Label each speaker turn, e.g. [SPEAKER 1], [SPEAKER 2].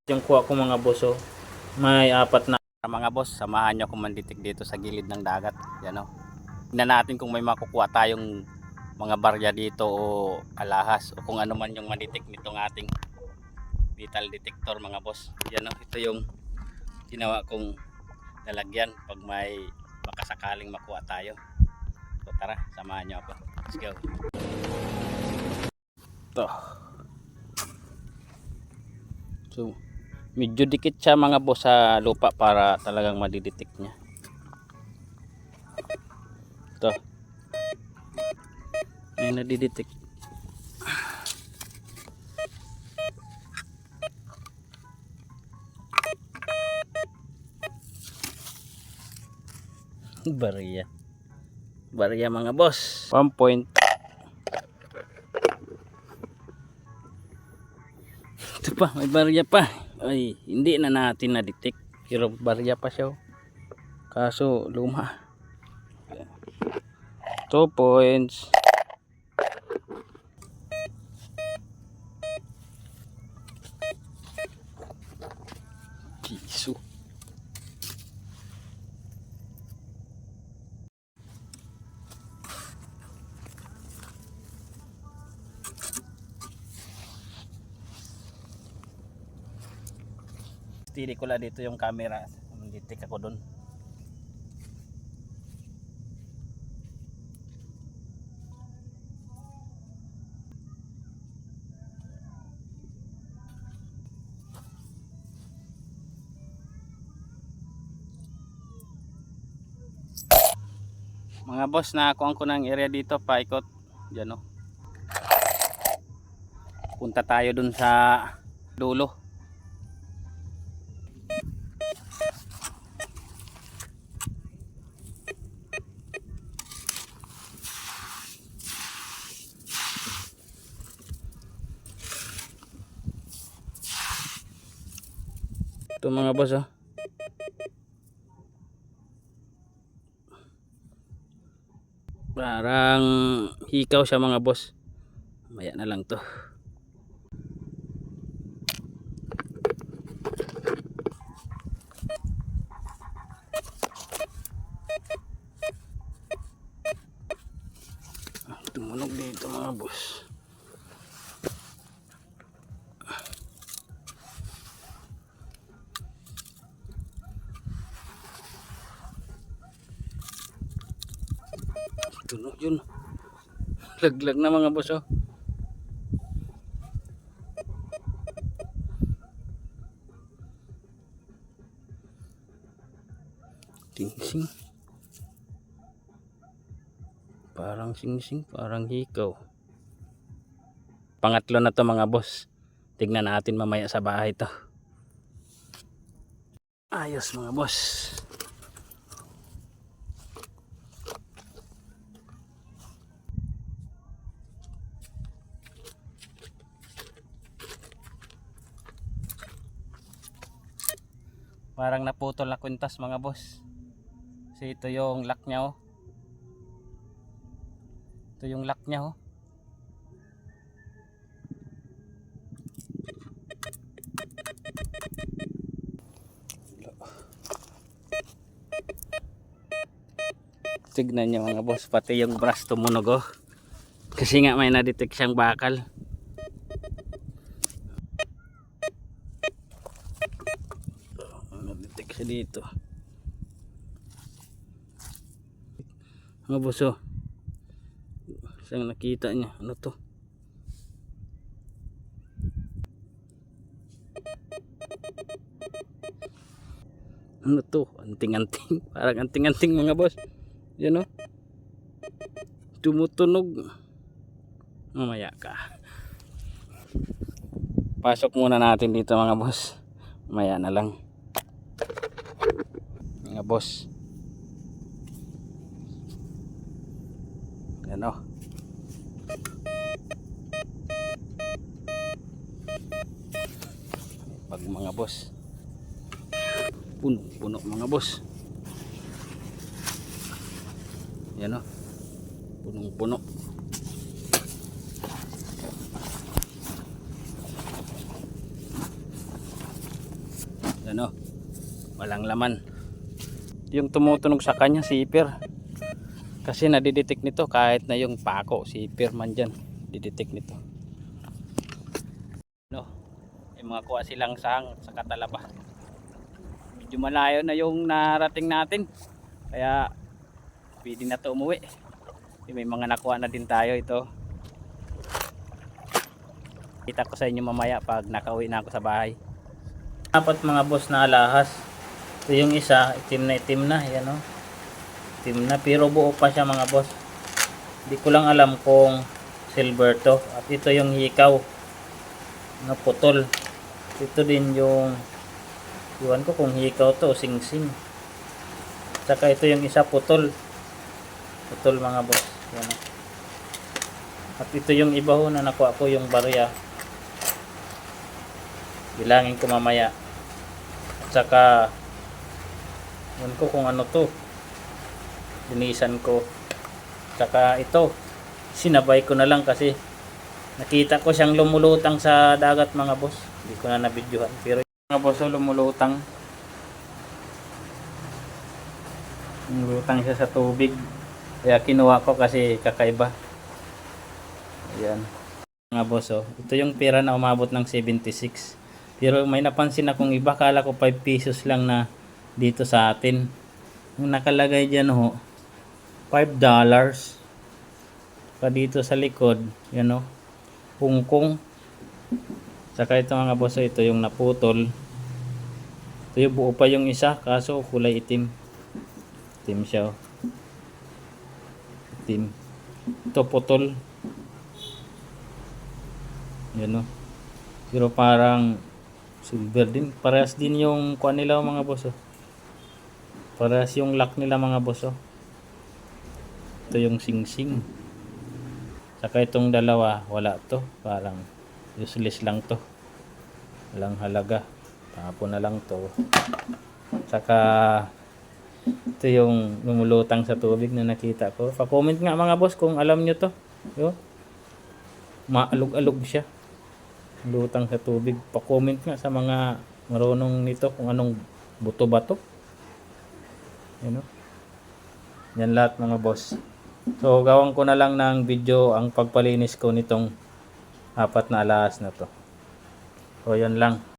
[SPEAKER 1] Yung kuha ko mga boss, oh, may apat na mga boss. Samahan nyo kung manditik dito sa gilid ng dagat. Yan, oh. Tingnan natin kung may makukuha tayong mga barya dito o alahas o kung ano man yung manditik nitong ating metal detector mga boss. Yan, oh. Ito yung ginawa kong lalagyan pag may makasakaling makuha tayo. So tara, samahan nyo ako. Let's go. Ito. So medyo dikit siya mga boss sa lupa para talagang madidetect niya. Ito. Ay nadidetect. Barya. Barya mga boss. 1 point. Ito pa, may barya pa. Ay, hindi na natin na-detect. Pero barya pa siya. Kaso luma. 2 points. Kiso. Stili ko lang dito yung camera. Detect ako doon. Mga boss, nakakuha ko ng area dito, paikot. Diyan, oh. Punta tayo dun sa dulo. Ito mga boss, oh. Parang hikaw siya mga boss. Maya na lang to. Tumunog dito mga boss. Tunog yun. Laglag na mga boss, oh. Tingsing. Parang singsing, parang hikaw. Pangatlo na to mga boss. Tignan natin mamaya sa bahay to. Ayos mga boss. Parang naputol na kwintas mga boss. Kasi ito yung lock niya, oh. Ito yung lock niya, oh. Tignan niyo mga boss, pati yung brass tumunog, oh. Kasi nga may na-detect siyang bakal. Na-detect siya dito. Mga boss, oh. Saan nakita niya? Ano to? Ano to? Anting-anting. Parang anting-anting mga boss. Yan, oh. Tumutunog. Mamaya ka. Pasok muna natin dito mga boss. Mamaya na lang. Mga boss. Yan, oh. Pag mga boss. Puno mga boss. Yan, oh. Punong-puno. Ano, walang laman. Yung tumutunog sa kanya, zipper. Kasi nadidetect nito kahit na yung pako, zipper man dyan, didetect nito. No, may mga kuha silang sang sa katalaba. Medyo malayo na yung narating natin. Kaya pwede na to umuwi. May mga nakuha na din tayo ito. Kita ko sa inyo mamaya pag nakauwi na ako sa bahay. Apat mga boss na alahas. Ito yung isa, itim na, yan o. Itim na, pero buo pa siya mga boss. Hindi ko lang alam kung silver to. At ito yung hikaw na putol. Ito din yung, iwan ko kung hikaw to o sing-sing. Saka ito yung isa putol. Putol mga boss. Yan o. At ito yung iba ho na nakuha ko, yung barya. Bilangin ko mamaya. At saka yun ko kung ano to, linisan ko. At saka ito, sinabay ko na lang kasi nakita ko siyang lumulutang sa dagat mga boss. Hindi ko na nabidyohan, pero mga boss lumulutang siya sa tubig, kaya kinuha ko kasi kakaiba. Ayan mga boss, ito yung pera na umabot ng 76. Pero may napansin akong iba, kala ko 5 pesos lang na dito sa atin. Yung nakalagay dyan ho, $5. Pa dito sa likod, yan o, Hongkong. Saka ito mga boss, ito yung naputol. Ito yung buo pa yung isa, kaso kulay itim. Itim siya o. Itim. Ito putol. Yan o. Pero parang silver din. Parehas din yung kuha nila mga boss. Parehas yung lock nila mga boss. Ito yung sing-sing. Saka itong dalawa, wala to. Parang useless lang to. Walang halaga. Tapon na lang to. Saka ito yung lumulutang sa tubig na nakita ko. Pa-comment nga mga boss kung alam nyo to. Yo. Maalog-alog siya. Lutang sa tubig. Pa-comment nga sa mga marunong nito kung anong buto ba to. Yan lahat mga boss. So gawan ko na lang ng video ang pagpalinis ko nitong apat na alahas na to. So yan lang.